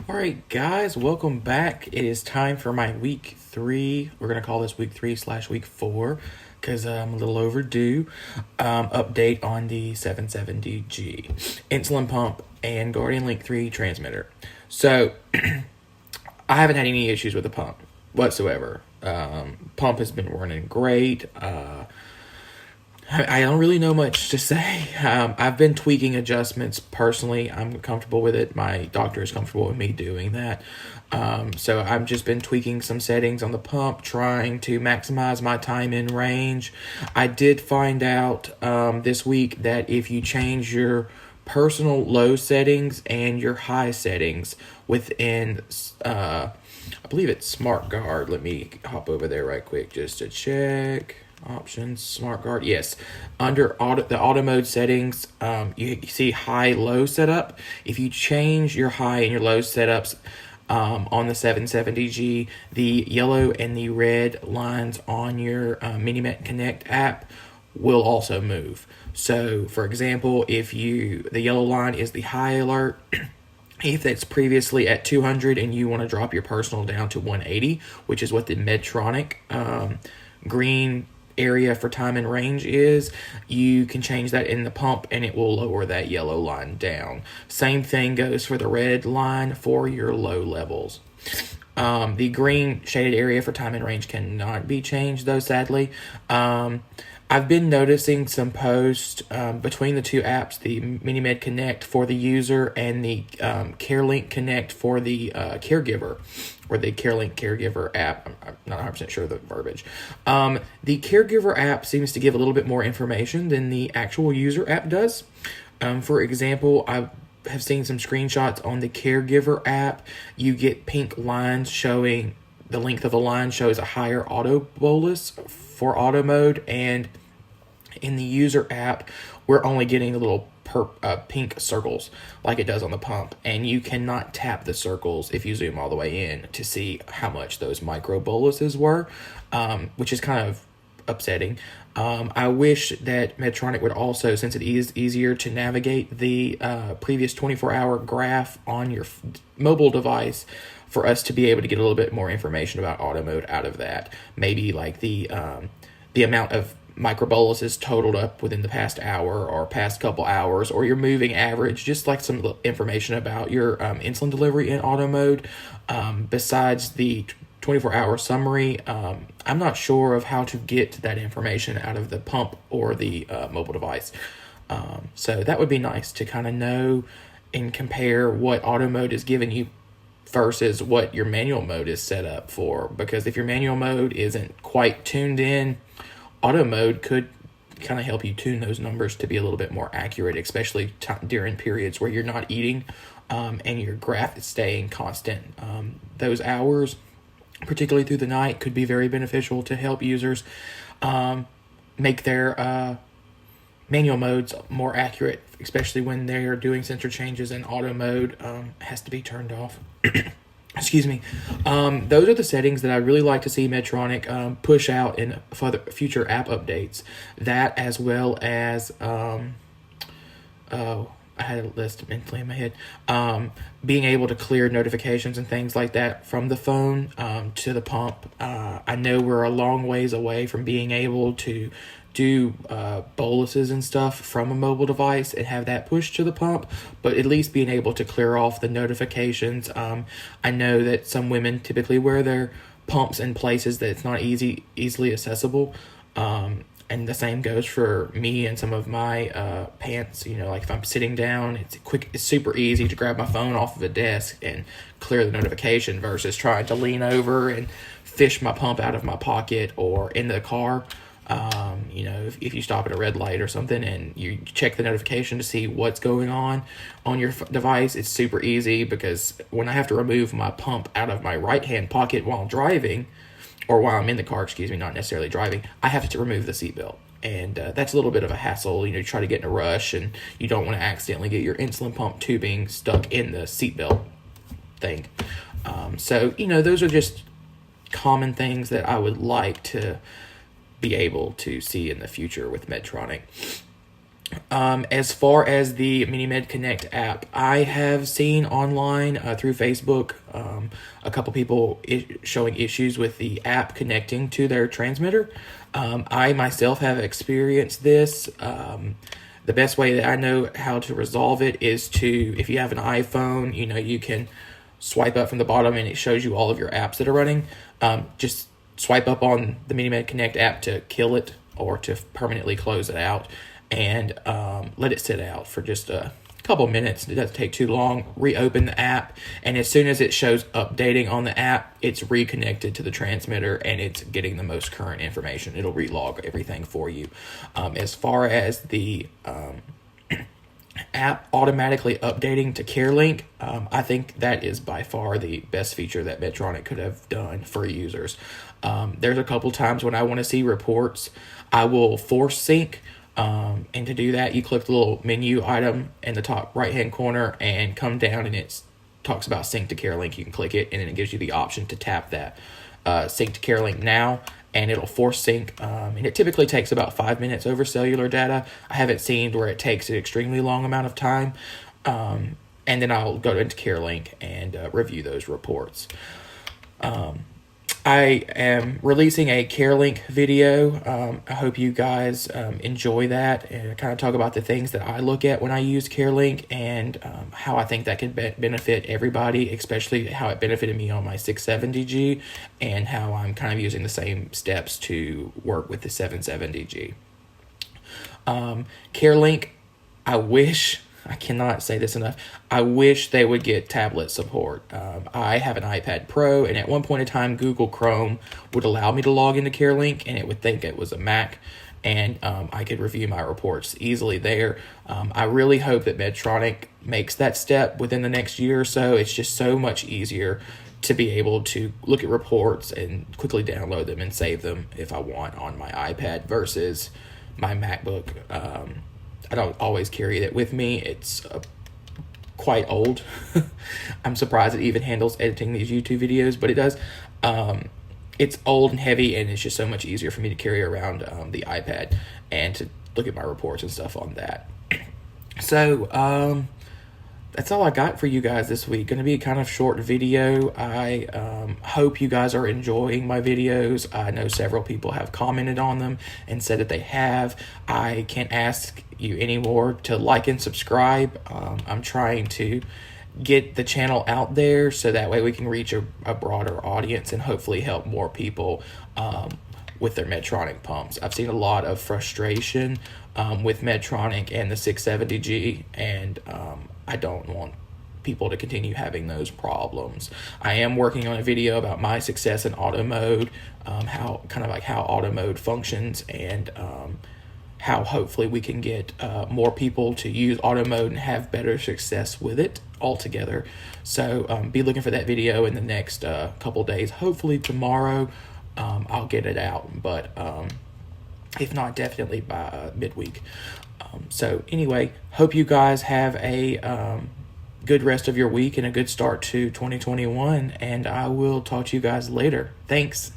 All right, guys, welcome back. It is time for my week 3. We're going to call this week 3/week 4 because I'm a little overdue. Update on the 770G insulin pump and Guardian Link 3 transmitter. So, I haven't had any issues with the pump whatsoever. Pump has been running great. I don't really know much to say. I've been tweaking adjustments personally. I'm comfortable with it. My doctor is comfortable with me doing that. So I've just been tweaking some settings on the pump, trying to maximize my time in range. I did find out this week that if you change your personal low settings and your high settings within, I believe it's Smart Guard. Let me hop over there right quick just to check. Options, Smart Guard, yes. Under the auto mode settings, you see high low setup. If you change your high and your low setups on the 770G, the yellow and the red lines on your Minimed Connect app will also move. So, for example, if the yellow line is the high alert, if that's previously at 200 and you want to drop your personal down to 180, which is what the Medtronic green area for time and range is, you can change that in the pump and it will lower that yellow line down. Same thing goes for the red line for your low levels. The green shaded area for time and range cannot be changed though, sadly. I've been noticing some posts between the two apps, the Minimed Connect for the user and the CareLink Connect for the caregiver, or the CareLink Caregiver app. I'm not 100% sure of the verbiage. The caregiver app seems to give a little bit more information than the actual user app does. For example, I have seen some screenshots on the caregiver app. You get pink lines showing the length of the line shows a higher auto bolus for auto mode, and in the user app we're only getting the little pink circles like it does on the pump, and you cannot tap the circles if you zoom all the way in to see how much those micro boluses were, which is kind of upsetting. I wish that Medtronic would also, since it is easier to navigate the previous 24-hour graph on your mobile device, for us to be able to get a little bit more information about auto mode out of that. Maybe like the amount of microboluses totaled up within the past hour or past couple hours, or your moving average, just like some information about your insulin delivery in auto mode. Besides the 24-hour summary, I'm not sure of how to get that information out of the pump or the mobile device. So that would be nice to kind of know and compare what auto mode is giving you versus what your manual mode is set up for. Because if your manual mode isn't quite tuned in, auto mode could kind of help you tune those numbers to be a little bit more accurate, especially during periods where you're not eating and your graph is staying constant. Those hours, particularly through the night, could be very beneficial to help users make their manual modes more accurate, especially when they're doing sensor changes and auto mode has to be turned off. Excuse me. Those are the settings that I really like to see Medtronic push out in future app updates. That, as well as I had a list mentally in my head. Being able to clear notifications and things like that from the phone to the pump. I know we're a long ways away from being able to do boluses and stuff from a mobile device and have that pushed to the pump, but at least being able to clear off the notifications. I know that some women typically wear their pumps in places that it's not easily accessible. And the same goes for me and some of my pants. You know, like if I'm sitting down, it's super easy to grab my phone off of a desk and clear the notification versus trying to lean over and fish my pump out of my pocket or in the car. You know, if you stop at a red light or something and you check the notification to see what's going on your device, it's super easy, because when I have to remove my pump out of my right hand pocket while driving, or while I'm in the car, excuse me, not necessarily driving, I have to remove the seatbelt. And that's a little bit of a hassle. You know, you try to get in a rush and you don't want to accidentally get your insulin pump tubing stuck in the seatbelt thing. So, you know, those are just common things that I would like to be able to see in the future with Medtronic. As far as the Minimed Connect app, I have seen online through Facebook a couple people showing issues with the app connecting to their transmitter. I myself have experienced this. The best way that I know how to resolve it is to, if you have an iPhone, you can swipe up from the bottom and it shows you all of your apps that are running. Just swipe up on the Minimed Connect app to kill it or to permanently close it out, and let it sit out for just a couple minutes. It doesn't take too long. Reopen the app, and as soon as it shows updating on the app, it's reconnected to the transmitter and it's getting the most current information. It'll relog everything for you. As far as the app automatically updating to CareLink, I think that is by far the best feature that Medtronic could have done for users. There's a couple times when I want to see reports, I will force sync. And to do that, you click the little menu item in the top right hand corner and come down, and it talks about sync to CareLink. You can click it, and then it gives you the option to tap that sync to CareLink now, and it'll force sync. And it typically takes about 5 minutes over cellular data. I haven't seen where it takes an extremely long amount of time. And then I'll go into CareLink and review those reports. I am releasing a CareLink video. I hope you guys enjoy that, and kind of talk about the things that I look at when I use CareLink, and how I think that can benefit everybody, especially how it benefited me on my 670G, and how I'm kind of using the same steps to work with the 770G. CareLink, I cannot say this enough, I wish they would get tablet support. I have an iPad Pro, and at one point in time, Google Chrome would allow me to log into CareLink, and it would think it was a Mac, and I could review my reports easily there. I really hope that Medtronic makes that step within the next year or so. It's just so much easier to be able to look at reports and quickly download them and save them if I want on my iPad versus my MacBook. I don't always carry it with me. It's quite old. I'm surprised it even handles editing these YouTube videos, but it does. It's old and heavy, and it's just so much easier for me to carry around the iPad and to look at my reports and stuff on that. So that's all I got for you guys this week. Going to be a kind of short video. I hope you guys are enjoying my videos. I know several people have commented on them and said that they have. I can't ask you anymore to like and subscribe. I'm trying to get the channel out there so that way we can reach a broader audience and hopefully help more people with their Medtronic pumps. I've seen a lot of frustration with Medtronic and the 670G, and I don't want people to continue having those problems. I am working on a video about my success in auto mode, how auto mode functions, and how hopefully we can get more people to use auto mode and have better success with it altogether. So be looking for that video in the next couple days. Hopefully tomorrow I'll get it out, but if not, definitely by midweek. So anyway, hope you guys have a good rest of your week and a good start to 2021, and I will talk to you guys later. Thanks.